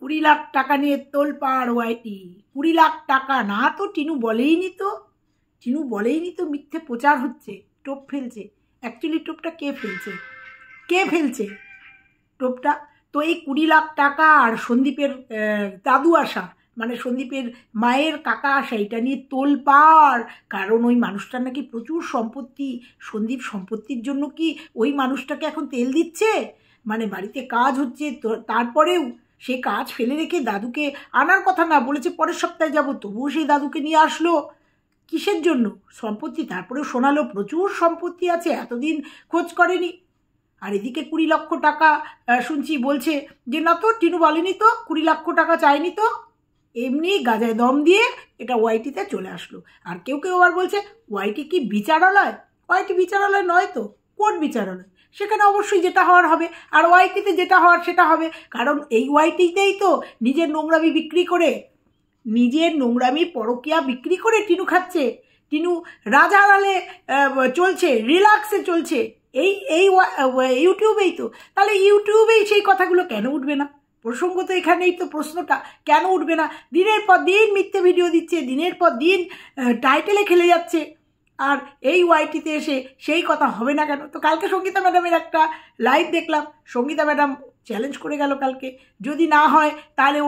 20 লাখ টাকা নিয়ে তোলপাড় ওয়াইটি। 20 লাখ টাকা না তো টিনু বলেই নি তো, মিথ্যে প্রচার হচ্ছে, টোপ ফেলছে। অ্যাকচুয়ালি টোপটা কে ফেলছে টোপটা? তো এই 20 লাখ টাকা আর সন্দীপের দাদু আসা, মানে সন্দীপের মায়ের কাকা আসা, এটা নিয়ে তোলপাড়। কারণ ওই মানুষটার নাকি প্রচুর সম্পত্তি। সন্দীপ সম্পত্তির জন্য কি ওই মানুষটাকে এখন তেল দিচ্ছে? মানে বাড়িতে কাজ হচ্ছে তো তারপরেও সে কাজ ফেলে রেখে দাদুকে আনার কথা না, বলেছে পরের সপ্তাহে যাবো, তবুও সেই দাদুকে নিয়ে আসলো। কিসের জন্য? সম্পত্তি। তারপরেও শোনালো প্রচুর সম্পত্তি আছে, এতদিন খোঁজ করেনি। আর এদিকে 20 লক্ষ টাকা শুনছি বলছে যে না তো টিনু বলেনি তো, 20 লক্ষ টাকা চায়নি তো। এমনি গাজায় দম দিয়ে এটা ওয়াইটিতে চলে আসলো। আর কেউ আবার বলছে ওয়াইটি কি বিচারালয়? ওয়াইটি বিচারালয় নয় তো, কোর্ট বিচারালয়। সেখানে অবশ্যই যেটা হওয়ার হবে, আর ওয়াইটিতে যেটা হওয়ার সেটা হবে। কারণ এই ওয়াইটিতেই তো নিজের নোংরামি বিক্রি করে, নিজের নোংরামি পরকিয়া বিক্রি করে টিনু খাচ্ছে। টিনু রাজারালে চলছে, রিল্যাক্সে চলছে এই ইউটিউবেই তো। তাহলে ইউটিউবেই সেই কথাগুলো কেন উঠবে না? প্রসঙ্গ তো এখানেই তো, প্রশ্নটা কেন উঠবে না? দিনের পর দিন মিথ্যে ভিডিও দিচ্ছে, দিনের পর দিন টাইটেলে খেলে যাচ্ছে, আর এই ওয়াইটিতে এসে সেই কথা হবে না কেন? তো কালকে সঙ্গীতা ম্যাডামের একটা লাইভ দেখলাম, সঙ্গীতা ম্যাডাম চ্যালেঞ্জ করে গেল কালকে, যদি না হয় তাহলে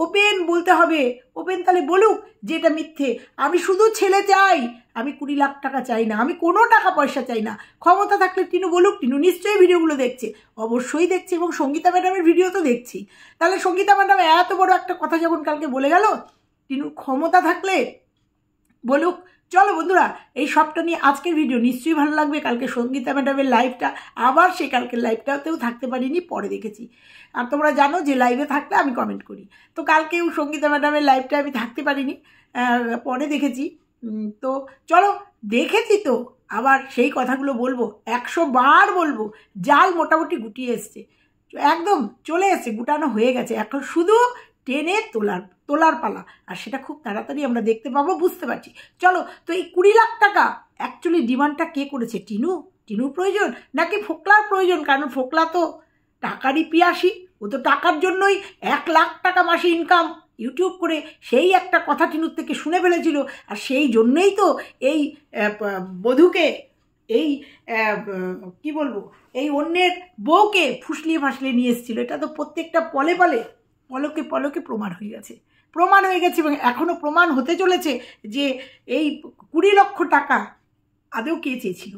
ওপেন বলতে হবে। ওপেন তাহলে বলুক যে এটা মিথ্যে। আমি শুধু ছেলে চাই, আমি 20 লাখ টাকা চাই না, আমি কোনো টাকা পয়সা চাই না। ক্ষমতা থাকলে টিনু বলুক। টিনু নিশ্চয়ই ভিডিওগুলো দেখছে, অবশ্যই দেখছে, এবং সঙ্গীতা ম্যাডামের ভিডিও তো দেখছি। তাহলে সঙ্গীতা ম্যাডাম এত বড় একটা কথা যখন কালকে বলে গেল, টিনুর ক্ষমতা থাকলে বলুক। চলো বন্ধুরা, এই সবটা নিয়ে আজকের ভিডিও নিশ্চয়ই ভালো লাগবে। কালকে সঙ্গীতা ম্যাডামের লাইভটা, আবার সে কালকের লাইভটাতেও থাকতে পারিনি, পরে দেখেছি। আর তোমরা জানো যে লাইভে থাকলে আমি কমেন্ট করি, তো কালকেও সঙ্গীতা ম্যাডামের লাইভটা আমি থাকতে পারিনি, পরে দেখেছি। তো চলো, দেখেছি তো আবার সেই কথাগুলো বলবো, 100 বার বলবো। জাল মোটামুটি গুটিয়ে এসছে, একদম চলে এসছে, গুটানো হয়ে গেছে। এখন শুধু টেনে তোলার পালা, আর সেটা খুব তাড়াতাড়ি আমরা দেখতে পাবো, বুঝতে পারছি। চলো, তো এই 20 লাখ টাকা অ্যাকচুয়ালি ডিমান্ডটা কে করেছে? টিনুর প্রয়োজন নাকি ফোকলার প্রয়োজন? কারণ ফোকলা তো টাকারই পিয়াসী, ও তো টাকার জন্যই 1 লাখ টাকা মাসে ইনকাম ইউটিউব করে, সেই একটা কথা টিনুর থেকে শুনে ফেলেছিল। আর সেই জন্যই তো এই বধূকে, এই কি বলবো, এই অন্যের বউকে ফুসলিয়ে নিয়ে এসেছিল। এটা তো প্রত্যেকটা পলকে প্রমাণ হয়ে গেছে, এবং এখনো প্রমাণ হতে চলেছে যে এই 20 লক্ষ টাকা আদৌ কে চেয়েছিল,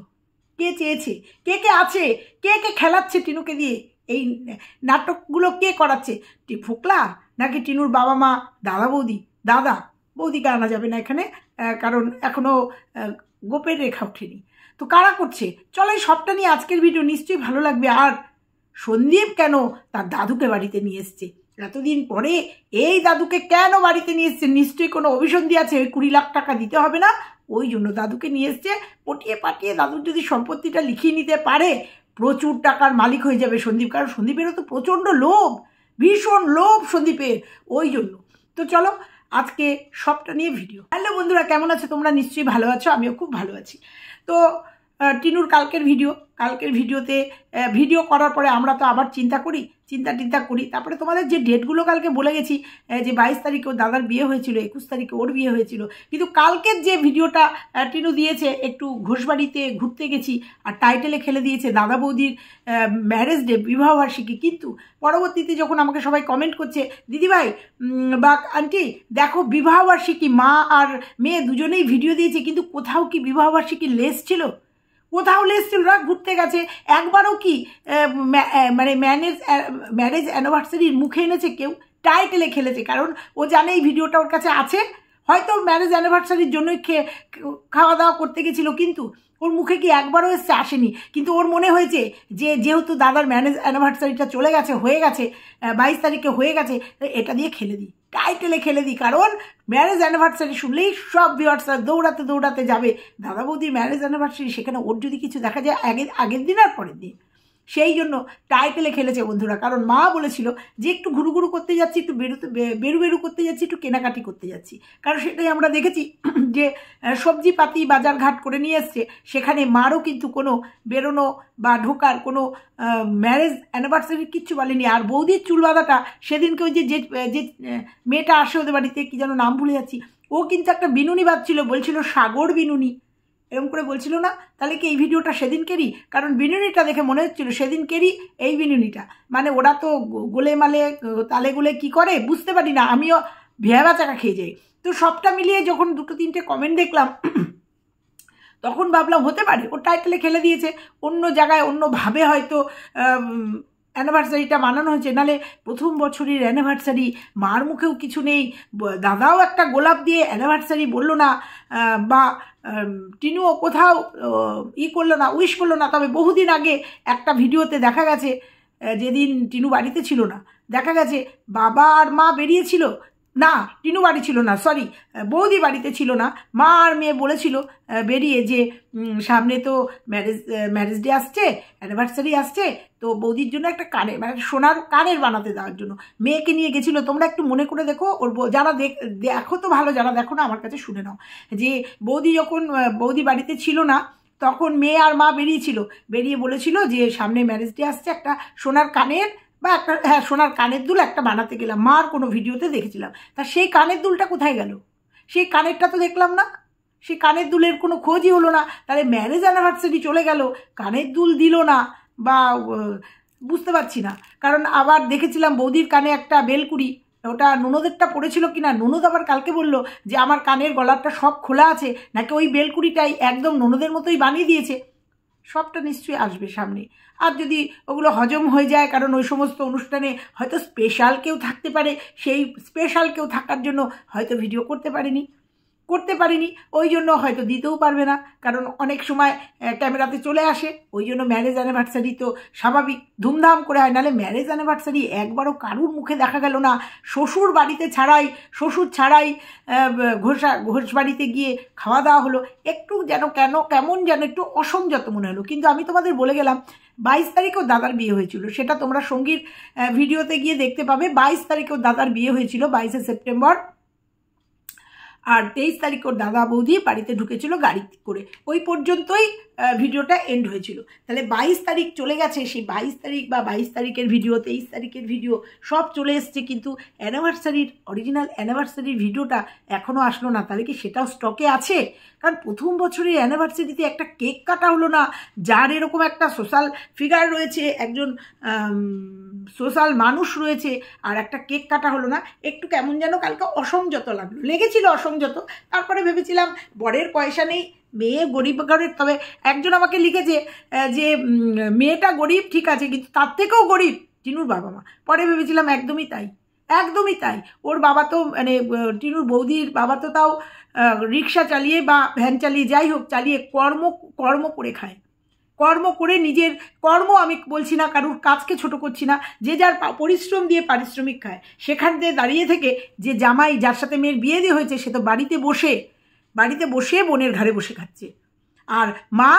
কে চেয়েছে, কে আছে, কে খেলাচ্ছে টিনুকে দিয়ে, এই নাটকগুলো কে করাচ্ছে? ফোকলা নাকি টিনুর বাবা মা, বৌদিকে আনা যাবে না এখানে, কারণ এখনো গোপের রেখা ওঠেনি। তো কারা করছে? চলো, এই সবটা নিয়ে আজকের ভিডিও নিশ্চয়ই ভালো লাগবে। আর সন্দীপ কেন তার দাদুকে বাড়িতে নিয়ে এসছে এতদিন পরে? এই দাদুকে কেন বাড়িতে নিয়ে এসছে? নিশ্চয়ই কোনো অভিসন্ধি আছে, ওই 20 লাখ টাকা দিতে হবে না, ওই জন্য দাদুকে নিয়ে এসছে। পটিয়ে পাটিয়ে দাদুর যদি সম্পত্তিটা লিখিয়ে নিতে পারে, প্রচুর টাকার মালিক হয়ে যাবে সন্দীপ। কারণ সন্দীপেরও তো প্রচণ্ড লোভ, ভীষণ লোভ সন্দীপের, ওই জন্য। তো চলো, আজকে সবটা নিয়ে ভিডিও। হ্যালো বন্ধুরা, কেমন আছো তোমরা? নিশ্চয়ই ভালো আছো, আমিও খুব ভালো আছি। তো টিনুর কালকের ভিডিওতে ভিডিও করার পরে আমরা তো আবার চিন্তা করি। তারপরে তোমাদের যে ডেটগুলো কালকে বলে গেছি, যে 22 তারিখে ওর দাদার বিয়ে হয়েছিল, 21 তারিখে ওর বিয়ে হয়েছিল। কিন্তু কালকের যে ভিডিওটা টিনু দিয়েছে, একটু ঘোষবাড়িতে ঘুরতে গেছি, আর টাইটেলে খেলে দিয়েছে দাদা বৌদির ম্যারেজ ডে, বিবাহবার্ষিকী। কিন্তু পরবর্তীতে যখন আমাকে সবাই কমেন্ট করছে, দিদিভাই বা আন্টি দেখো, বিবাহবার্ষিকী মা আর মেয়ে দুজনেই ভিডিও দিয়েছে, কিন্তু কোথাও কি বিবাহবার্ষিকী লেস ছিল? কোথাও লেস ছিল না। ঘুরতে গেছে, একবারও কি মানে ম্যারেজ অ্যানিভার্সারির মুখে এনেছে কেউ? টাইটেলে খেলেছে, কারণ ও জানে এই ভিডিওটা ওর কাছে আছে, হয়তো ম্যারেজ অ্যানিভার্সারির জন্যই খাওয়া দাওয়া করতে গেছিলো, কিন্তু ওর মুখে কি একবারও এসছে? আসেনি। কিন্তু ওর মনে হয়েছে যে যেহেতু দাদার ম্যারেজ অ্যানিভার্সারিটা হয়ে গেছে 22 তারিখে হয়ে গেছে, এটা দিয়ে খেলে দিই, টাইটেলে খেলে দিই। কারণ ম্যারেজ অ্যানিভার্সারি শুনলেই সব ভিউয়ার্সরা দৌড়াতে যাবে দাদা বৌদির ম্যারেজ অ্যানিভার্সারি, সেখানে ওর যদি কিছু দেখা যায় আগের দিন আর পরের দিন, সেই জন্য টাইটেলে খেলেছে বন্ধুরা, কারণ মা বলেছিল যে একটু ঘুরু ঘুরু করতে যাচ্ছি, একটু বেরু করতে যাচ্ছি, একটু কেনাকাটি করতে যাচ্ছি, কারণ সেটাই আমরা দেখেছি যে সবজিপাতি বাজারঘাট করে নিয়ে এসছে, সেখানে মারও কিন্তু কোনো বেরোনো বা ঢোকার কোনো ম্যারেজ অ্যানিভার্সারির কিচ্ছু বলেনি। আর বৌদির চুল বাঁধাটা সেদিনকে ওই যে মেয়েটা আসে ওদের বাড়িতে, কি যেন নাম ভুলে যাচ্ছি, ও কিন্তু একটা বিনুনি বাঁধছিল, বলছিল সাগর বিনুনি, এরকম করে বলছিল না? তাহলে কি এই ভিডিওটা সেদিনকেরই? কারণ বিনুনিটা দেখে মনে হচ্ছিল সেদিনকেরই এই বিনুনিটা। মানে ওরা তো গোলে মালে তালে গোলে কী করে বুঝতে পারি না, আমিও ভেয়া চাকা খেয়ে যাই। তো সবটা মিলিয়ে যখন দুটো তিনটে কমেন্ট দেখলাম তখন ভাবলাম হতে পারে ও টাইটেলে খেলে দিয়েছে, অন্য জায়গায় অন্যভাবে হয়তো অ্যানিভার্সারিটা বানানো হয়েছে। নাহলে প্রথম বছরের অ্যানিভার্সারি, মার মুখেও কিছু নেই, দাদাও একটা গোলাপ দিয়ে অ্যানিভার্সারি বললো না, বা টিনুও কোথাও করলো না, উইশ করলো না। তবে বহুদিন আগে একটা ভিডিওতে দেখা গেছে, যেদিন টিনু বাড়িতে ছিল না, দেখা গেছে বাবা আর মা বেরিয়েছিল, না টিনু বাড়ি ছিল না, সরি বৌদি বাড়িতে ছিল না, মা আর মেয়ে বলেছিল বেরিয়ে যে সামনে তো ম্যারেজ ডে আসছে, অ্যানিভার্সারি আসছে, তো বৌদির জন্য একটা কানের মানে সোনার কানের বানাতে দেওয়ার জন্য মেয়েকে নিয়ে গেছিলো। তোমরা একটু মনে করে দেখো, ওর যারা দেখো তো ভালো, যারা দেখো না আমার কাছে শুনে নাও, যে বৌদি যখন বৌদি বাড়িতে ছিল না তখন মেয়ে আর মা বেরিয়েছিল, বেরিয়ে বলেছিল যে সামনে ম্যারেজ ডে আসছে, একটা সোনার কানের বা একটা সোনার কানের দুল একটা বানাতে গেলাম, মার কোনো ভিডিওতে দেখেছিলাম। তা সেই কানের দুলটা কোথায় গেল? সেই কানেরটা তো দেখলাম না, সেই কানের দুলের কোনো খোঁজই হলো না। তাহলে ম্যারেজ অ্যানিভার্সারি চলে গেল, কানের দুল দিল না, বা বুঝতে পারছি না। কারণ আবার দেখেছিলাম বৌদির কানে একটা বেলকুড়ি, ওটা ননদেরটা পড়েছিল কিনা, ননদ আবার কালকে বললো যে আমার কানের গলাটা সব খোলা আছে, নাকি ওই বেলকুড়িটাই একদম ননদের মতোই বানিয়ে দিয়েছে। সবটা নিশ্চয়ই আসবে সামনে। আর যদি ওগুলো হজম হয়ে যায়, কারণ ওই সমস্ত অনুষ্ঠানে হয়তো স্পেশাল কেউ থাকতে পারে, সেই স্পেশাল কেউ থাকার জন্য হয়তো ভিডিও করতে পারেনি, ওই জন্য হয়তো দিতেও পারবে না, কারণ অনেক সময় ক্যামেরাতে চলে আসে, ওই জন্য ম্যারেজ অ্যানিভার্সারি তো স্বাভাবিক ধুমধাম করে হয়। নাহলে ম্যারেজ অ্যানিভার্সারি একবারও কারুর মুখে দেখা গেল না, শ্বশুর বাড়িতে ছাড়াই, শ্বশুর ছাড়াই ঘোষ বাড়িতে গিয়ে খাওয়া দাওয়া হলো, একটু যেন কেমন যেন একটু অসংযত মনে হলো। কিন্তু আমি তোমাদের বলে গেলাম 22 তারিখেও দাদার বিয়ে হয়েছিল, সেটা তোমরা সঙ্গীর ভিডিওতে গিয়ে দেখতে পাবে। 22 তারিখেও দাদার বিয়ে হয়েছিল, 22শে সেপ্টেম্বর। আর 23 তারিখ ওর দাদা বৌদি বাড়িতে ঢুকেছিল গাড়ি করে, ওই পর্যন্তই ভিডিওটা এন্ড হয়েছিল। তাহলে 22 তারিখ চলে গেছে, সেই 22 তারিখ বা 22 তারিখের ভিডিও, 23 তারিখের ভিডিও সব চলে এসছে, কিন্তু অ্যানিভার্সারির অরিজিনাল অ্যানিভার্সারির ভিডিওটা এখনও আসলো না। তাহলে কি সেটাও স্টকে আছে? কারণ প্রথম বছরের অ্যানিভার্সারিতে একটা কেক কাটা হলো না, যার এরকম একটা সোশ্যাল ফিগার রয়েছে, একজন সোশ্যাল মানুষ রয়েছে, আর একটা কেক কাটা হলো না, একটু কেমন যেন কালকে অসংযত লেগেছিল অসংযত। তারপরে ভেবেছিলাম বরের পয়সা নেই, মেয়ে গরিব ঘরের। তবে একজন আমাকে লিখেছে যে মেয়েটা গরিব ঠিক আছে, কিন্তু তার থেকেও গরিব টিনুর বাবা মা। পরে ভেবেছিলাম একদমই তাই। ওর বাবা তো মানে টিনুর বৌদির বাবা তো তাও রিক্সা চালিয়ে বা ভ্যান চালিয়ে, যাই হোক চালিয়ে কর্ম করে খায়, কর্ম করে নিজের কর্ম, আমি বলছি না কারুর কাজকে ছোট করছি না, যে যার পরিশ্রম দিয়ে পারিশ্রমিক খায়। সেখান থেকে দাঁড়িয়ে থেকে যে জামাই যার সাথে মেয়ের বিয়ে দিয়ে হয়েছে, সে তো বাড়িতে বসে বোনের ঘাড়ে বসে খাচ্ছে, আর মা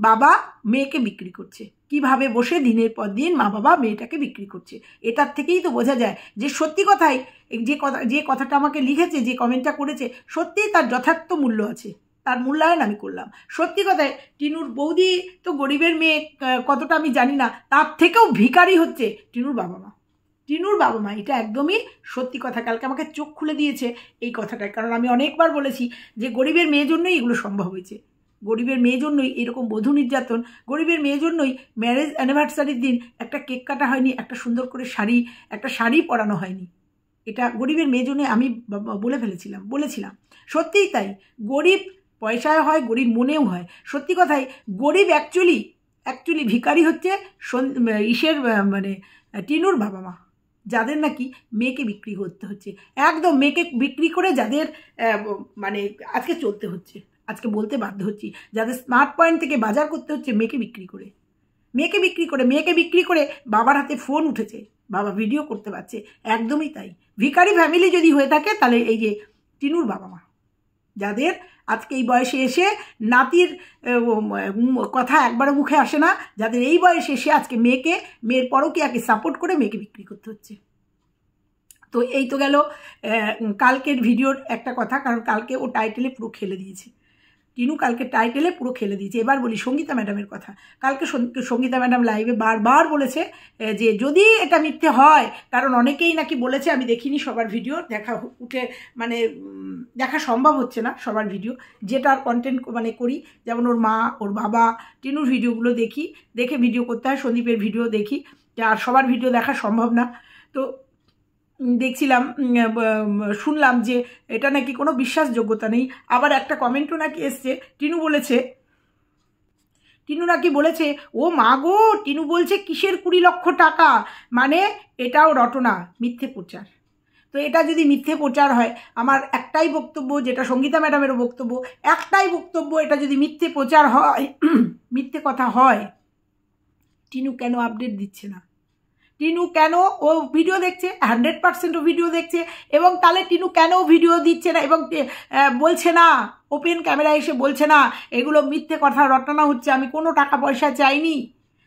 বাবা মেয়েকে বিক্রি করছে। কিভাবে বসে দিনের পর দিন মা বাবা মেয়েটাকে বিক্রি করছে, এটার থেকেই তো বোঝা যায় যে সত্যি কথাই যে কথাটা আমাকে লিখেছে, যে কমেন্টটা করেছে, সত্যিই তার যথার্থ মূল্য আছে, তার মূল্যায়ন আমি করলাম। সত্যি কথায় টিনুর বৌদি তো গরিবের মেয়ে কতটা আমি জানি না, তার থেকেও ভিখারি হচ্ছে টিনুর বাবা মা। এটা একদমই সত্যি কথা, কালকে আমাকে চোখ খুলে দিয়েছে এই কথাটায়। কারণ আমি অনেকবার বলেছি যে গরিবের মেয়ের জন্যই এগুলো সম্ভব হয়েছে, গরিবের মেয়ের জন্যই এরকম বধূ নির্যাতন, গরিবের মেয়ের জন্যই ম্যারেজ অ্যানিভার্সারির দিন একটা কেক কাটা হয়নি, একটা সুন্দর করে একটা শাড়ি পরানো হয়নি। এটা গরিবের মেয়ের জন্য আমি বলেছিলাম সত্যিই তাই। গরিব পয়সায় হয়, গরিব মনেও হয়। সত্যি কথাই গরিব অ্যাকচুয়ালি ভিখারি হচ্ছে মানে টিনুর বাবা মা, যাদের নাকি মেয়েকে বিক্রি করতে হচ্ছে, একদম মেয়েকে বিক্রি করে যাদের মানে আজকে চলতে হচ্ছে, আজকে বলতে বাধ্য হচ্ছি, যাদের স্মার্ট পয়েন্ট থেকে বাজার করতে হচ্ছে মেয়েকে বিক্রি করে বাবার হাতে ফোন উঠেছে, বাবা ভিডিও করতে পারছে। একদমই তাই। ভিখারি ফ্যামিলি যদি হয়ে থাকে, তাহলে এই যে টিনুর বাবা মা, যাদের আজকে এই বয়সে এসে নাতির কথা একবারও মুখে আসে না, যাদের এই বয়সে এসে আজকে মেয়ের পরকীয়াকে সাপোর্ট করে মেয়েকে বিক্রি করতে হচ্ছে। তো এই তো গেল কালকের ভিডিওর একটা কথা, কারণ কালকে ও টাইটেলে পুরো খেলে দিয়েছে, টিনু কালকে টাইটেলে পুরো খেলে দিয়েছে। এবার বলি সঙ্গীতা ম্যাডামের কথা। কালকে সঙ্গীতা ম্যাডাম লাইভে বারবার বলেছে যে যদি এটা মিথ্যে হয়, কারণ অনেকেই নাকি বলেছে, আমি দেখিনি সবার ভিডিও, দেখা সম্ভব হচ্ছে না সবার ভিডিও, যেটার কন্টেন্ট করি, যেমন ওর মা, ওর বাবা, টিনুর ভিডিওগুলো দেখে ভিডিও করতে হয়, সন্দীপের ভিডিও দেখি, আর সবার ভিডিও দেখা সম্ভব না। তো দেখছিলাম, শুনলাম যে এটা নাকি কোনো বিশ্বাসযোগ্যতা নেই। আবার একটা কমেন্টও নাকি এসছে, টিনু নাকি বলেছে ও মা গো, টিনু বলছে কিসের 20 লক্ষ টাকা, মানে এটাও রটনা, মিথ্যে প্রচার। তো এটা যদি মিথ্যে প্রচার হয়, আমার একটাই বক্তব্য, যেটা সঙ্গীতা ম্যাডামেরও বক্তব্য, একটাই বক্তব্য, এটা যদি মিথ্যে প্রচার হয়, মিথ্যে কথা হয়, টিনু কেন আপডেট দিচ্ছে না? টিনু কেন, ও ভিডিও দেখছে, 100% ও ভিডিও দেখছে, এবং তাহলে টিনু কেন ভিডিও দিচ্ছে না এবং বলছে না, ওপেন ক্যামেরা এসে বলছে না এগুলো মিথ্যে কথা, রটনা হচ্ছে, আমি কোনো টাকা পয়সা চাইনি,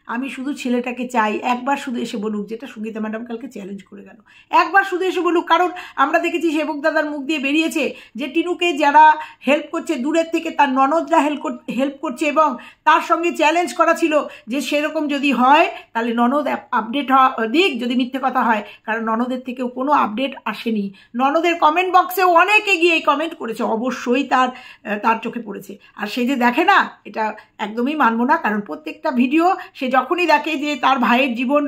আমি শুধু ছেলেটাকে চাই, একবার শুধু এসে বলুক, যেটা সঙ্গীতা ম্যাডাম কালকে চ্যালেঞ্জ করে গেল, একবার শুধু এসে বলুক। কারণ আমরা দেখেছি সেবক দাদার মুখ দিয়ে বেরিয়েছে যে টিনুকে যারা হেল্প করছে দূরের থেকে, তার ননদরা হেল্প করছে, এবং তার সঙ্গে চ্যালেঞ্জ করা ছিল যে সেরকম যদি হয় তাহলে ননদ আপডেট দিক, যদি মিথ্যে কথা হয়, কারণ ননদের থেকেও কোনো আপডেট আসেনি। ননদের কমেন্ট বক্সেও অনেকে গিয়ে এই কমেন্ট করেছে, অবশ্যই তার চোখে পড়েছে। আর সে যে দেখে না, এটা একদমই মানবো না, কারণ প্রত্যেকটা ভিডিও সে যখনই দেখে যে তার ভাইয়ের জীবন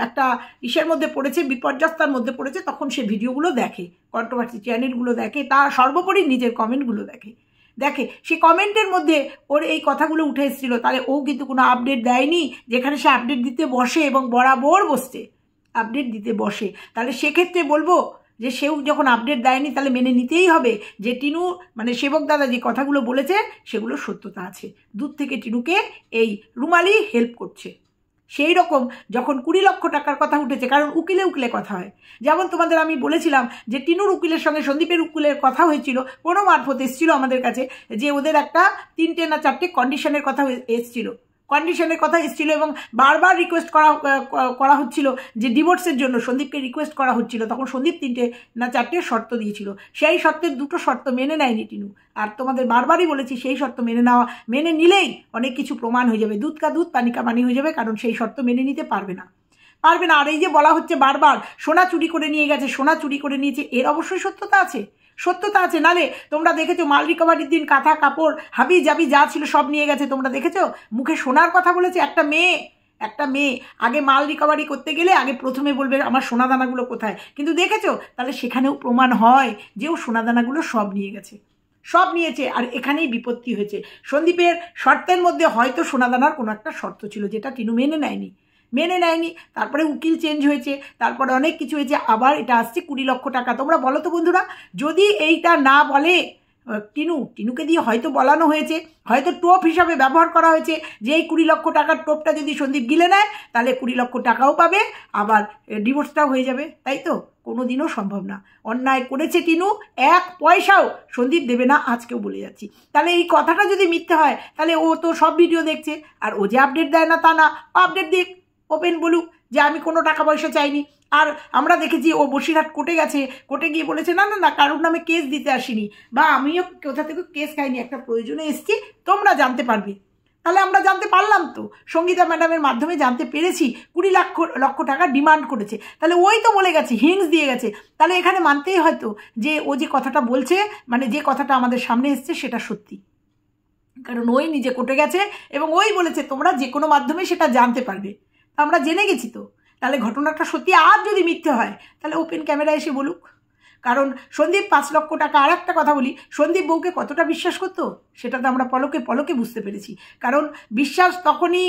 একটা ইসের মধ্যে পড়েছে, বিপর্যস্তার মধ্যে পড়েছে, তখন সে ভিডিওগুলো দেখে, কন্ট্রোভার্সি চ্যানেলগুলো দেখে, তার সর্বোপরি নিজের কমেন্টগুলো দেখে সে কমেন্টের মধ্যে ওর এই কথাগুলো উঠে এসেছিলো। তাহলে ও কিন্তু কোনো আপডেট দেয়নি, যেখানে সে আপডেট দিতে বসে এবং বরাবর বসছে আপডেট দিতে বসে, তাহলে সেক্ষেত্রে বলবো যে সেও যখন আপডেট দেয়নি, তাহলে মেনে নিতেই হবে যে টিনু সেবক দাদা যে কথাগুলো বলেছে সেগুলো সত্যতা আছে, দূর থেকে টিনুকে এই রুমালি হেল্প করছে। সেই রকম যখন 20 লক্ষ টাকার কথা উঠেছে, কারণ উকিলে কথা হয়, যেমন তোমাদের আমি বলেছিলাম যে টিনুর উকিলের সঙ্গে সন্দীপের উকিলের কথা হয়েছিল, কোনো মারফত এসেছিল আমাদের কাছে, যে ওদের একটা 3টে না 4টে কন্ডিশনের কথা এসেছিল, এবং বারবার রিকোয়েস্ট করা হচ্ছিল যে ডিভোর্সের জন্য সন্দীপকে রিকোয়েস্ট করা হচ্ছিল। তখন সন্দীপ 3টে না 4টে শর্ত দিয়েছিল, সেই শর্তের 2টো শর্ত মেনে নেয়নি টিনু। আর তোমাদের বারবারই বলেছি, সেই শর্ত মেনে নিলেই অনেক কিছু প্রমাণ হয়ে যাবে, দুধ কা দুধ পানি কা পানি হয়ে যাবে, কারণ সেই শর্ত মেনে নিতে পারবে না। আর এই যে বলা হচ্ছে বারবার সোনা চুরি করে নিয়ে গেছে, সোনা চুরি করে নিয়েছে, এর অবশ্যই সত্যতা আছে। নালে তোমরা দেখেছো মাল রিকভারির দিন কাঁথা কাপড় হাবি জাবি যা ছিল সব নিয়ে গেছে, তোমরা দেখেছো? মুখে সোনার কথা বলেছে একটা মেয়ে আগে মাল রিকভারি করতে গেলে আগে প্রথমে বলবে আমার সোনাদানাগুলো কোথায়, কিন্তু দেখেছো? তাহলে সেখানেও প্রমাণ হয় যে ও সোনাদানাগুলো সব নিয়েছে। আর এখানেই বিপত্তি হয়েছে। সন্দীপের শর্তের মধ্যে হয়তো সোনাদানার কোনো একটা শর্ত ছিল, যেটা টিনু মেনে নেয়নি। তারপরে উকিল চেঞ্জ হয়েছে, তারপরে অনেক কিছু হয়েছে, আবার এটা আসছে 20 লক্ষ টাকা। তোমরা বলো তো বন্ধুরা, যদি এইটা না বলে টিনুকে দিয়ে হয়তো বলানো হয়েছে, হয়তো টোপ হিসাবে ব্যবহার করা হয়েছে, যে এই 20 লক্ষ টাকার টোপটা যদি সন্দীপ গিলে নেয় তাহলে 20 লক্ষ টাকাও পাবে, আবার ডিভোর্সটাও হয়ে যাবে। তাই তো? কোনোদিনও সম্ভব না। অন্যায় করেছে টিনু, 1 পয়সাও সন্দীপ দেবে না, আজকেও বলে যাচ্ছি। তাহলে এই কথাটা যদি মিথ্যে হয়, তাহলে ও তো সব ভিডিও দেখছে, আর ও যে আপডেট দেয় না তা না, আপডেট দিক, ওপেন বলুক যে আমি কোনো টাকা পয়সা চাইনি। আর আমরা দেখেছি ও বসিরহাট কোর্টে গেছে, কোর্টে গিয়ে বলেছে না কারোর নামে কেস দিতে আসিনি, বা আমিও কোথা থেকে কেস খাইনি, একটা প্রয়োজনে এসেছি, তোমরা জানতে পারবে। তাহলে আমরা জানতে পারলাম তো, সঙ্গীতা ম্যাডামের মাধ্যমে জানতে পেরেছি 20 লক্ষ টাকা ডিমান্ড করেছে। তাহলে ওই তো বলে গেছে, হিংস দিয়ে গেছে। তাহলে এখানে মানতেই হয়তো যে ও যে কথাটা বলছে, যে কথাটা আমাদের সামনে এসছে সেটা সত্যি, কারণ ওই নিজে কোর্টে গেছে এবং ওই বলেছে তোমরা যে কোনো মাধ্যমে সেটা জানতে পারবে। আমরা জেনে গেছি তো, তাহলে ঘটনাটা সত্যি। আর যদি মিথ্যে হয় তাহলে ওপেন ক্যামেরা এসে বলুক। কারণ সন্দীপ 5 লক্ষ টাকা, আর একটা কথা বলি, সন্দীপ বউকে কতটা বিশ্বাস করতো সেটা তো আমরা পলকে বুঝতে পেরেছি। কারণ বিশ্বাস তখনই,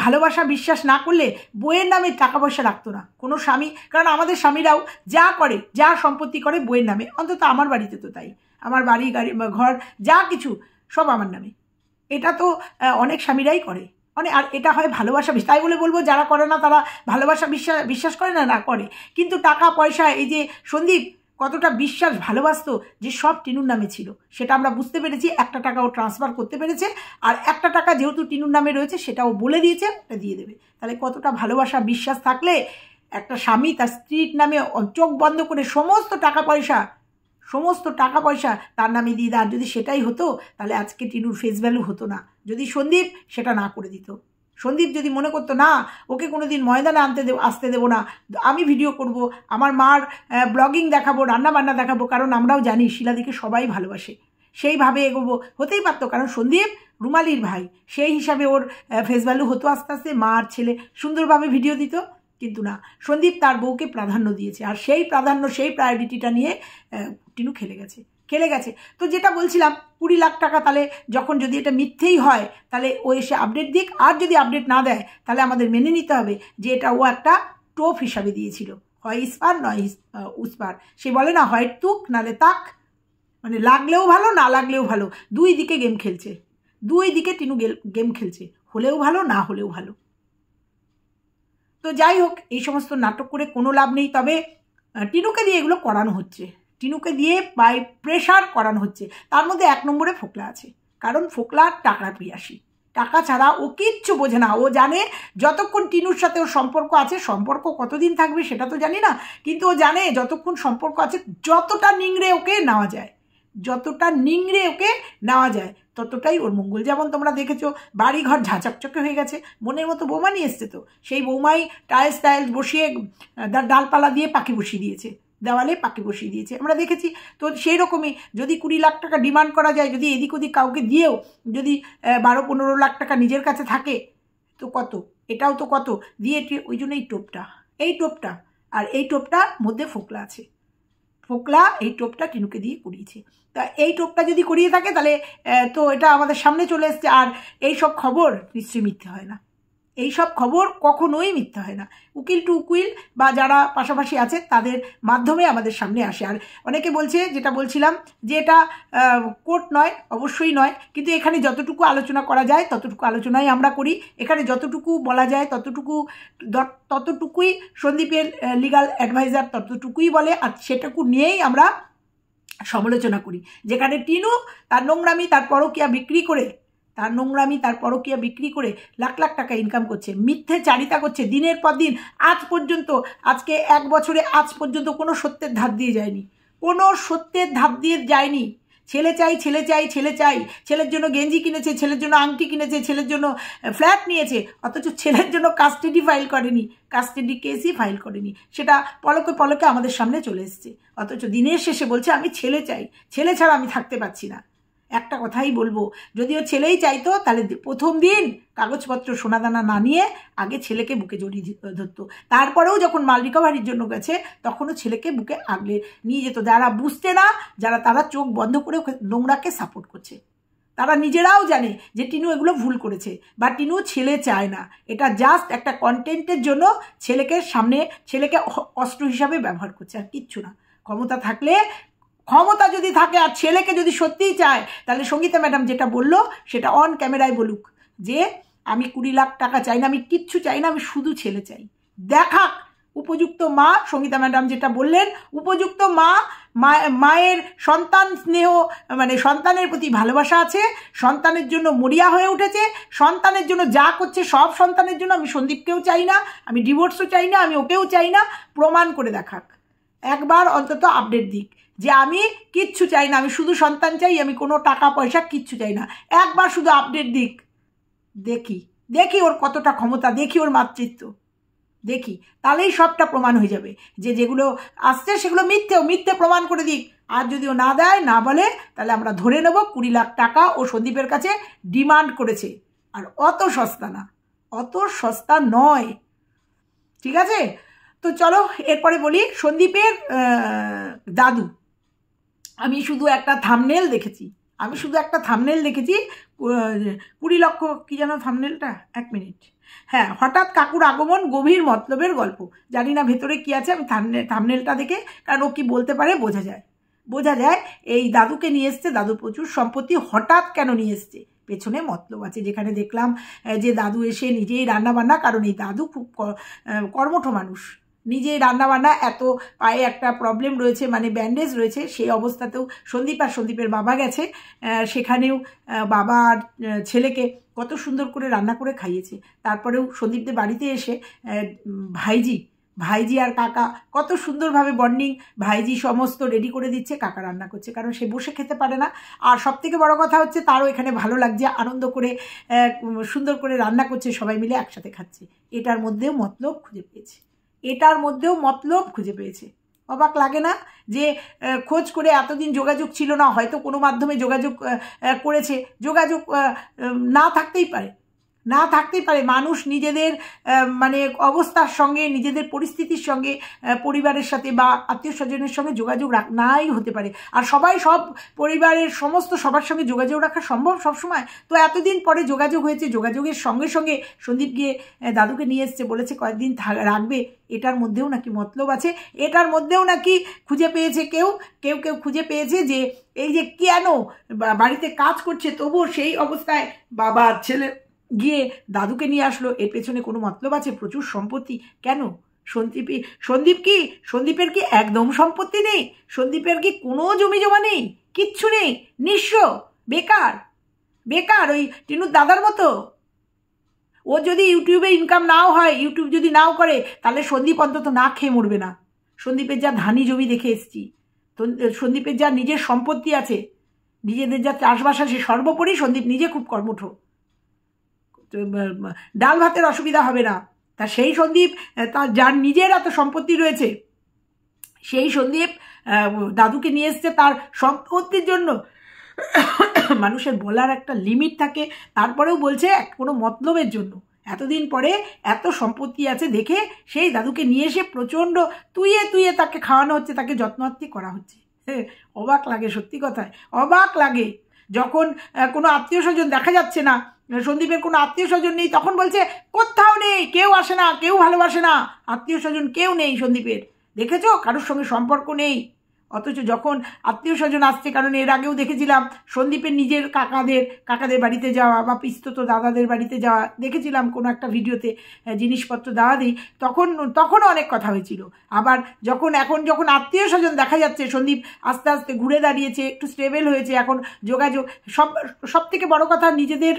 ভালোবাসা বিশ্বাস না করলে বইয়ের নামে টাকা পয়সা রাখতো না কোনো স্বামী। কারণ আমাদের স্বামীরাও যা করে, যা সম্পত্তি করে বইয়ের নামে, অন্তত আমার বাড়িতে তো তাই, আমার বাড়ি গাড়ি ঘর যা কিছু সব আমার নামে। এটা তো অনেক স্বামীরাই করে, আর এটা হয় ভালোবাসা বিশ্বাস। তাই বলে বলবো যারা করে না তারা ভালোবাসা বিশ্বাস করে না করে, কিন্তু টাকা পয়সা, এই যে সন্দীপ কতটা বিশ্বাস ভালোবাসতো যে সব টিনুর নামে ছিল, সেটা আমরা বুঝতে পেরেছি। 1 টাকা ও ট্রান্সফার করতে পেরেছে, আর 1 টাকা যেহেতু টিনুর নামে রয়েছে সেটাও বলে দিয়েছে ওটা দিয়ে দেবে। তাহলে কতটা ভালোবাসা বিশ্বাস থাকলে একটা স্বামী তার স্ত্রীর নামে চোখ বন্ধ করে সমস্ত টাকা পয়সা তার নামে দিয়ে দেয়। আর যদি সেটাই হতো তাহলে আজকে টিনুর ফেস ভ্যালু হতো না, যদি সন্দীপ সেটা না করে দিত। সন্দীপ যদি মনে করতো না ওকে কোনো দিন ময়দানে আসতে দেবো না, আমি ভিডিও করব, আমার মার ব্লগিং দেখাবো, রান্নাবান্না দেখাবো, কারণ আমরাও জানি শিলাদিকে সবাই ভালোবাসে, সেইভাবে এগোবো, হতেই পারতো। কারণ সন্দীপ রুমালির ভাই, সেই হিসাবে ওর ফেস ভ্যালু হতো আস্তে আস্তে, মা আর ছেলে সুন্দরভাবে ভিডিও দিত। কিন্তু না, সন্দীপ তার বউকে প্রাধান্য দিয়েছে, আর সেই প্রাধান্য, সেই প্রায়োরিটিটা নিয়ে টিনু খেলে গেছে। তো যেটা বলছিলাম 20 লাখ টাকা, তাহলে যখন যদি এটা মিথ্যেই হয় তাহলে ও এসে আপডেট দিক, আর যদি আপডেট না দেয় তাহলে আমাদের মেনে নিতে হবে যে এটা ও একটা টোপ হিসাবে দিয়েছিল, হয় ইস্পার নয় উস্পার। সে বলে না, হয় তুক নালে তাক, মানে লাগলেও ভালো না লাগলেও ভালো, দুই দিকে গেম খেলছে, দুই দিকে টিনু গেম খেলছে, হলেও ভালো না হলেও ভালো। তো যাই হোক, এই সমস্ত নাটক করে কোনো লাভ নেই। তবে টিনুকে দিয়ে এগুলো করানো হচ্ছে, টিনুকে দিয়ে বাই প্রেশার করানো হচ্ছে। তার মধ্যে 1 নম্বরে ফোকলা আছে, কারণ ফোকলা টাকার পিয়াসী, টাকা ছাড়া ও কিচ্ছু বোঝে না। ও জানে যতক্ষণ টিনুর সাথে ওর সম্পর্ক আছে, সম্পর্ক কতদিন থাকবে সেটা তো জানি না, কিন্তু ও জানে যতক্ষণ সম্পর্ক আছে যতটা নিংড়ে ওকে নেওয়া যায় ততটাই ওর মঙ্গল। যেমন তোমরা দেখেছো বাড়িঘর ঝাঁচকচকে হয়ে গেছে, মনের মতো বৌমা নিয়ে এসছে, তো সেই বৌমাই টাইলস বসিয়ে ডালপালা দিয়ে পাখি বসিয়ে দিয়েছে, দেওয়ালে পাখি বসিয়ে দিয়েছে, আমরা দেখেছি। তো সেই রকমই যদি 20 লাখ টাকা ডিমান্ড করা যায়, যদি এদিক ওদিক কাউকে দিয়েও যদি 12-15 লাখ টাকা নিজের কাছে থাকে, তো কত, এটাও তো কত দিয়ে। ওই জন্য এই টোপটা আর এই টোপটার মধ্যে ফোকলা আছে, ফোকলা এই টোপটা টিনুকে দিয়ে করিয়েছে। তা এই টোপটা যদি করিয়ে থাকে তাহলে তো এটা আমাদের সামনে চলে এসছে। আর এই সব খবর নিশ্চয়ই মিথ্যে হয় না, এই সব খবর কখনোই মিথ্যা হয় না। উকিল টু উকিল বা যারা পাশাপাশি আছে তাদের মাধ্যমে আমাদের সামনে আসে। আর অনেকে বলছে, যেটা বলছিলাম, যে এটা কোর্ট নয়, অবশ্যই নয়, কিন্তু এখানে যতটুকু আলোচনা করা যায় ততটুকু আলোচনাই আমরা করি। এখানে যতটুকু বলা যায় ততটুকুই সন্দীপের লিগাল অ্যাডভাইজার ততটুকুই বলে, আর সেটুকু নিয়েই আমরা সমালোচনা করি। যেখানে টিনু তার নোংরামি, তার পরকীয়া বিক্রি করে লাখ লাখ টাকা ইনকাম করছে, মিথ্যে চারিতা করছে দিনের পর দিন। আজকে 1 বছরে আজ পর্যন্ত কোনো সত্যের ধার দিয়ে যায়নি, ছেলে চাই, ছেলের জন্য গেঞ্জি কিনেছে, ছেলের জন্য আংটি কিনেছে, ছেলের জন্য ফ্ল্যাট নিয়েছে, অথচ ছেলের জন্য কাস্টাডি কেসই ফাইল করেনি। সেটা পলকে পলকে আমাদের সামনে চলে এসছে, অথচ দিনের শেষে বলছে আমি ছেলে চাই, ছেলে ছাড়া আমি থাকতে পারছি না। একটা কথাই বলবো, যদিও ছেলেই চাইতো তাহলে প্রথম দিন কাগজপত্র সোনাদানা না নিয়ে আগে ছেলেকে বুকে জড়িয়ে ধরতো, তারপরেও যখন মাল রিকভারির জন্য গেছে তখনও ছেলেকে বুকে আগলে নিয়ে যেত। যারা বুঝতে না, তারা চোখ বন্ধ করে নোংরাকে সাপোর্ট করছে, তারা নিজেরাও জানে যে টিনু এগুলো ভুল করেছে, বা টিনু ছেলে চায় না, এটা জাস্ট একটা কন্টেন্টের জন্য ছেলেকে অস্ত্র হিসাবে ব্যবহার করছে, আর কিচ্ছু না। ক্ষমতা যদি থাকে আর ছেলেকে যদি সত্যিই চায়, তাহলে সঙ্গীতা ম্যাডাম যেটা বললো সেটা অন ক্যামেরায় বলুক, যে আমি 20 লাখ টাকা চাই না, আমি কিচ্ছু চাই না, আমি শুধু ছেলে চাই। দেখাক উপযুক্ত মা, সঙ্গীতা ম্যাডাম যেটা বললেন, উপযুক্ত মায়ের সন্তান স্নেহ, মানে সন্তানের প্রতি ভালোবাসা আছে, সন্তানের জন্য মরিয়া হয়ে উঠেছে, সন্তানের জন্য যা করছে সব সন্তানের জন্য। আমি সন্দীপকেও চাই না, আমি ডিভোর্সও চাই না, আমি ওকেও চাই না, প্রমাণ করে দেখাক, একবার অন্তত আপডেট দিক যে আমি কিচ্ছু চাই না, আমি শুধু সন্তান চাই, আমি কোনো টাকা পয়সা কিচ্ছু চাই না। একবার শুধু আপডেট দিক, দেখি ওর কতটা ক্ষমতা, দেখি ওর মাতৃত্ব, তাহলেই সবটা প্রমাণ হয়ে যাবে যে যেগুলো আসছে সেগুলো মিথ্যে প্রমাণ করে দিক। আর যদি ও না দেয়, না বলে, তাহলে আমরা ধরে নেব 20 লাখ টাকা ও সন্দীপের কাছে ডিমান্ড করেছে। আর অত সস্তা নয়, ঠিক আছে? তো চলো এরপরে বলি সন্দীপের দাদু। আমি শুধু একটা থাম্বনেল দেখেছি, 20 লক্ষ, কি জানো থাম্বনেলটা, 1 মিনিট। হ্যাঁ, হঠাৎ কাকুর আগমন, গভীর মতলবের গল্প। জানি না ভেতরে কি আছে, আমি থাম্বনেলটা দেখে, কারণ ও কি বলতে পারে বোঝা যায় এই দাদুকে নিয়ে এসছে, দাদুর প্রচুর সম্পত্তি, হঠাৎ কেন নিয়ে এসছে, পেছনে মতলব আছে। যেখানে দেখলাম যে দাদু এসে নিজেই রান্না বান্না, কারণ এই দাদু খুব কর্মঠ মানুষ, নিজে রান্নাবান্না, এত পায়ে একটা প্রবলেম রয়েছে, মানে ব্যান্ডেজ রয়েছে, সেই অবস্থাতেও সন্দীপ আর সন্দীপের বাবা গেছে, সেখানেও বাবা আর ছেলেকে কত সুন্দর করে রান্না করে খাইয়েছে। তারপরেও সন্দীপদের বাড়িতে এসে ভাইজি আর কাকা কত সুন্দরভাবে বন্ডিং, ভাইজি সমস্ত রেডি করে দিচ্ছে, কাকা রান্না করছে, কারণ সে বসে খেতে পারে না। আর সবথেকে বড় কথা হচ্ছে তারও এখানে ভালো লাগছে, আনন্দ করে সুন্দর করে রান্না করছে, সবাই মিলে একসাথে খাচ্ছে। এটার মধ্যেও মতলব খুঁজে পেয়েছে। অবাক লাগে না যে খোঁজ করে এতদিন যোগাযোগ ছিল না, হয়তো কোনো মাধ্যমে যোগাযোগ করেছে, যোগাযোগ না থাকতেই পারে। মানুষ নিজেদের মানে অবস্থার সঙ্গে, নিজেদের পরিস্থিতির সঙ্গে, পরিবারের সাথে বা আত্মীয় স্বজনের সঙ্গে যোগাযোগ নাই হতে পারে। আর সব পরিবারের সবার সঙ্গে যোগাযোগ রাখা সম্ভব সবসময়? তো এতদিন পরে যোগাযোগ হয়েছে, যোগাযোগের সঙ্গে সঙ্গে সন্দীপ গিয়ে দাদুকে নিয়ে এসছে, বলেছে কয়েকদিন রাখবে। এটার মধ্যেও নাকি মতলব আছে, এটার মধ্যেও নাকি খুঁজে পেয়েছে কেউ খুঁজে পেয়েছে যে এই যে কেন বাড়িতে কাজ করছে তবুও সেই অবস্থায় বাবা আর ছেলে গিয়ে দাদুকে নিয়ে আসলো, এর পেছনে কোনো মতলব আছে। প্রচুর সম্পত্তি, কেন সন্দীপের কি একদম সম্পত্তি নেই? সন্দীপের কি কোনো জমি জমা নেই? কিচ্ছু নেই, নিঃস্ব, বেকার ওই টিনুর দাদার মতো। ও যদি ইউটিউবে ইনকাম নাও হয়, ইউটিউব যদি নাও করে, তাহলে সন্দীপ অন্তত না খেয়ে মরবে না। সন্দীপের যা ধানি জমি দেখে এসছি, সন্দীপের যা নিজের সম্পত্তি আছে, নিজেদের যা চাষবাস আছে, সর্বোপরি সন্দীপ নিজে খুব কর্মঠ, ডাল ভাতের অসুবিধা হবে না। তা সেই সন্দীপ, তার যার নিজের এত সম্পত্তি রয়েছে, সেই সন্দীপ দাদুকে নিয়ে এসছে তার সম্পত্তির জন্য। মানুষের বলার একটা লিমিট থাকে, তারপরেও বলছে কোনো মতলবের জন্য। এতদিন পরে এত সম্পত্তি আছে দেখে সেই দাদুকে নিয়ে এসে প্রচণ্ড তুইয়ে তাকে খাওয়ানো হচ্ছে, তাকে যত্নার্থী করা হচ্ছে। অবাক লাগে, সত্যি কথায় অবাক লাগে। যখন কোনো আত্মীয় স্বজন দেখা যাচ্ছে না, সন্দীপের কোনো আত্মীয় স্বজন নেই, তখন বলছে কোথাও নেই, কেউ আসে না, কেউ ভালোবাসে না, আত্মীয় স্বজন কেউ নেই সন্দীপের, দেখেছো কারোর সঙ্গে সম্পর্ক নেই। অথচ যখন আত্মীয় স্বজন আসছে, কারণ এর আগেও দেখেছিলাম সন্দীপের নিজের কাকাদের বাড়িতে যাওয়া বা পিস্তত দাদাদের বাড়িতে যাওয়া, দেখেছিলাম কোনো একটা ভিডিওতে জিনিসপত্র দেওয়া দিই, তখনও অনেক কথা হয়েছিল। আবার যখন আত্মীয় স্বজন দেখা যাচ্ছে, সন্দীপ আস্তে আস্তে ঘুরে দাঁড়িয়েছে, একটু স্টেবল হয়েছে, এখন যোগাযোগ সব থেকে বড় কথা, নিজেদের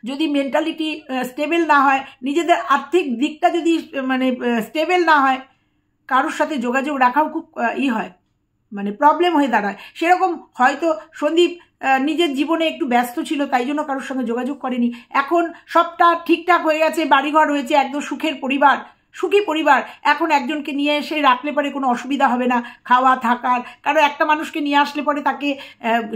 যদি মেন্টালিটি স্টেবল না হয়, নিজেদের আর্থিক দিকটা যদি মানে স্টেবল না হয়, কারোর সাথে যোগাযোগ রাখাও খুব হয়, মানে প্রবলেম হয়ে দাঁড়ায়। সেরকম হয়তো সন্দীপ নিজের জীবনে একটু ব্যস্ত ছিল, তাই জন্য কারোর সঙ্গে যোগাযোগ করেনি। এখন সবটা ঠিকঠাক হয়ে গেছে, বাড়িঘর হয়েছে, একদম সুখী পরিবার। এখন একজনকে নিয়ে এসে রাখলে পরে কোনো অসুবিধা হবে না খাওয়া থাকার, কারণ একটা মানুষকে নিয়ে আসলে পরে তাকে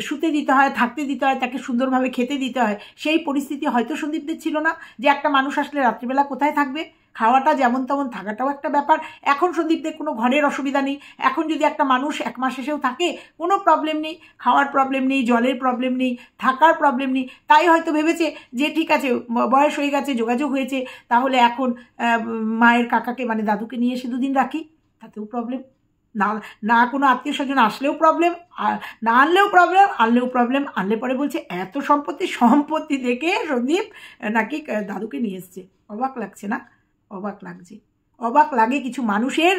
শুতে দিতে হয়, থাকতে দিতে হয়, তাকে সুন্দরভাবে খেতে দিতে হয়। সেই পরিস্থিতি হয়তো সন্দীপদের ছিল না, যে একটা মানুষ আসলে রাত্রিবেলা কোথায় থাকবে, খাওয়াটা যেমন তেমন, থাকাটাও একটা ব্যাপার। এখন সন্দীপদের কোনো ঘরের অসুবিধা নেই। এখন যদি একটা মানুষ 1 মাস এসেও থাকে, কোনো প্রবলেম নেই, খাওয়ার প্রবলেম নেই, জলের প্রবলেম নেই, থাকার প্রবলেম নেই। তাই হয়তো ভেবেছে যে ঠিক আছে, বয়স হয়ে গেছে, যোগাযোগ হয়েছে, তাহলে এখন মায়ের কাকাকে মানে দাদুকে নিয়ে এসে 2 দিন রাখি, তাতেও প্রবলেম না। কোনো আত্মীয় স্বজন আসলেও প্রবলেম, আর না আনলেও প্রবলেম, আনলে পরে বলছে এত সম্পত্তি দেখে সন্দীপ নাকি দাদুকে নিয়ে এসছে। অবাক লাগছে না? অবাক লাগে কিছু মানুষের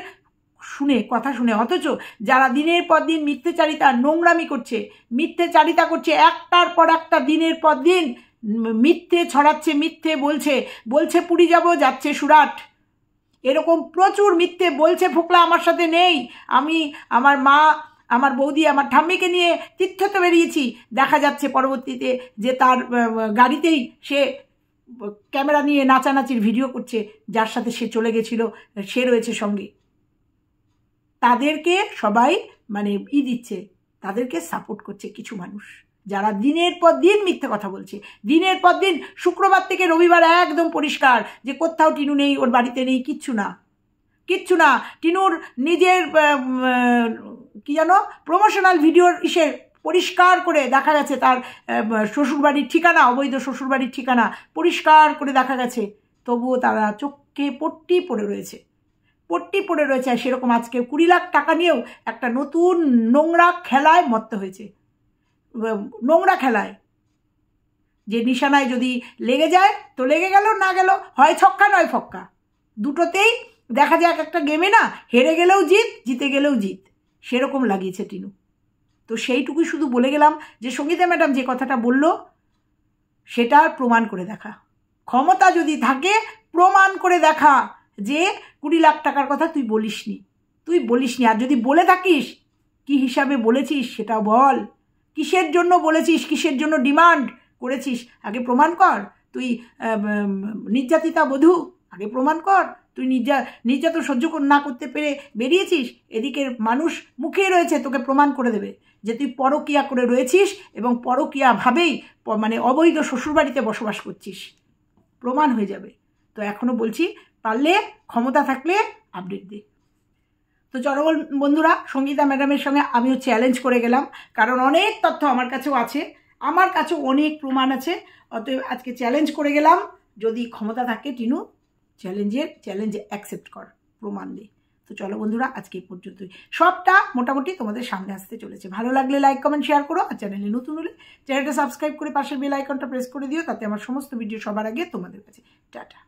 কথা শুনে। অথচ যারা দিনের পর দিন মিথ্যেচারিতা, নোংরামি করছে, মিথ্যেচারিতা করছে, একটার পর একটা দিনের পর দিন মিথ্যে ছড়াচ্ছে, মিথ্যে বলছে পুরী যাব, যাচ্ছে সুরাট, এরকম প্রচুর মিথ্যে বলছে। ফোকলা আমার সাথে নেই, আমি আমার মা, আমার বৌদি, আমার ঠাম্মিকে নিয়ে তীর্থতে বেরিয়েছি, দেখা যাচ্ছে পরবর্তীতে যে তার গাড়িতেই সে ক্যামেরা নিয়ে নাচানাচির ভিডিও করছে, যার সাথে সে চলে গেছিল, সে রয়েছে সঙ্গে। তাদেরকে সবাই মানে দিচ্ছে, তাদেরকে সাপোর্ট করছে কিছু মানুষ, যারা দিনের পর দিন মিথ্যে কথা বলছে। দিনের পর দিন, শুক্রবার থেকে রবিবার একদম পরিষ্কার যে কোথাও টিনু নেই, ওর বাড়িতে নেই, কিচ্ছু না। টিনুর নিজের কি জানো প্রমোশনাল ভিডিওর পরিষ্কার করে দেখা গেছে, তার শ্বশুরবাড়ির ঠিকানা, অবৈধ শ্বশুরবাড়ির ঠিকানা পরিষ্কার করে দেখা গেছে। তবুও তারা চোখে পট্টি পড়ে রয়েছে। আর সেরকম আজকে 20 লাখ টাকা নিয়েও একটা নতুন নোংরা খেলায় মত্ত হয়েছে। নোংরা খেলায় যে নিশানায় যদি লেগে যায় তো লেগে গেল, না গেল হয় ছক্কা নয় ফক্কা, দুটোতেই দেখা যাক একটা গেমে না হেরে গেলেও জিত, জিতে গেলেও জিত, সেরকম লাগিয়েছে টিনু। তো সেইটুকুই শুধু বলে গেলাম যে সঙ্গীতা ম্যাডাম যে কথাটা বলল সেটা প্রমাণ করে দেখা, ক্ষমতা যদি থাকে প্রমাণ করে দেখা যে 20 লাখ টাকার কথা তুই বলিসনি। আর যদি বলে থাকিস কি হিসাবে বলেছিস সেটা বল, কিসের জন্য বলেছিস, কিসের জন্য ডিমান্ড করেছিস আগে প্রমাণ কর। তুই নির্যাতিতা বধূ আগে প্রমাণ কর। তুই নির্যাতন সহ্য না করতে পেরে বেরিয়েছিস, এদিকে মানুষ মুখে রয়েছে তোকে প্রমাণ করে দেবে যে তুই পরকীয়া করে রয়েছিস এবং পরকীয়াভাবেই মানে অবৈধ শ্বশুরবাড়িতে বসবাস করছিস, প্রমাণ হয়ে যাবে। তো এখনও বলছি পারলে ক্ষমতা থাকলে আপডেট দে। তো চলো বন্ধুরা, সঙ্গীতা ম্যাডামের সঙ্গে আমিও চ্যালেঞ্জ করে গেলাম, কারণ অনেক তথ্য আমার কাছেও আছে, আমার কাছেও অনেক প্রমাণ আছে। অতএব আজকে চ্যালেঞ্জ করে গেলাম, যদি ক্ষমতা থাকে টিনু চ্যালেঞ্জ অ্যাকসেপ্ট কর, প্রমাণ দে। তো চলো বন্ধুরা, আজকে এই পর্যন্তই, সবটা মোটামুটি তোমাদের সামনে আসতে চলেছে। ভালো লাগলে লাইক কমেন্ট শেয়ার করো, আর চ্যানেলে নতুন হলে চ্যানেলটা সাবস্ক্রাইব করে পাশের বেল আইকনটা প্রেস করে দিও, তাতে আমার সমস্ত ভিডিও সবার আগে তোমাদের কাছে। টাটা।